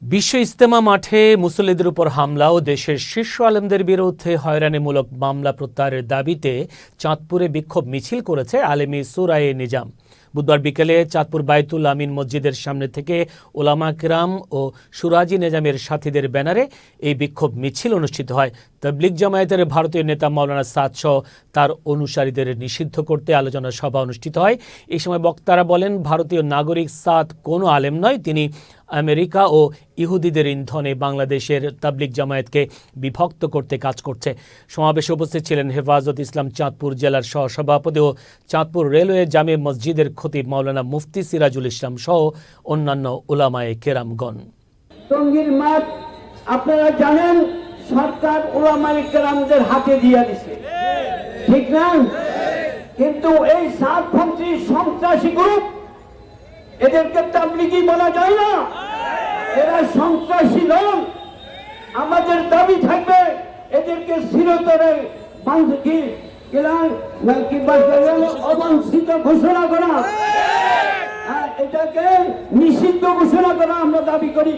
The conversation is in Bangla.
বিশ্ব ইজতেমা মাঠে মুসল্লিদের উপর হামলা ও দেশের শীর্ষ আলেমদের বিরুদ্ধে হয়রানিমূলক মামলা প্রত্যাহারের দাবিতে চাঁদপুরে বিক্ষোভ মিছিল করেছে আলেমি সুরায়ে নিজাম। বুধবার বিকেলে চাঁদপুর বাইতুল আমিন মসজিদের সামনে থেকে ওলামা কিরাম ও সুরাজি নিজামের সাথীদের ব্যানারে এই বিক্ষোভ মিছিল অনুষ্ঠিত হয়। তাবলিগ জামায়াতের ভারতীয় নেতা মাওলানা সাদ সহ তার অনুসারীদের নিষিদ্ধ করতে আলোচনা সভা অনুষ্ঠিত হয়। এই সময় বক্তারা বলেন, ভারতীয় নাগরিক সাদ কোনো আলেম নয়, তিনি আমেরিকা ও ইহুদিদের ইন্ধনে বাংলাদেশের তাবলিগ জামায়াতকে বিভক্ত করতে কাজ করছে। সমাবেশে উপস্থিত ছিলেন হেফাজত ইসলাম চাঁদপুর জেলার সহসভাপতি ও চাঁদপুর রেলওয়ে জামে মসজিদের খতিব মাওলানা মুফতি সিরাজুল ইসলাম সহ অন্যান্য উলামায়ে কেরামগণ। টঙ্গীর মাঠ আপনারা জানেন সরকার উলামায়ে কেরামদের হাতে দিয়ে দিছে, ঠিক না? কিন্তু এই সাতপন্থী সন্ত্রাসী গ্রুপ, এদেরকে তাবলিগি বলা যায় না, এরা সন্ত্রাসী দল। আমাদের দাবি থাকবে এদেরকে চিরতরে অবাঞ্ছিত ঘোষণা করা, এটাকে নিষিদ্ধ ঘোষণা করা আমরা দাবি করি।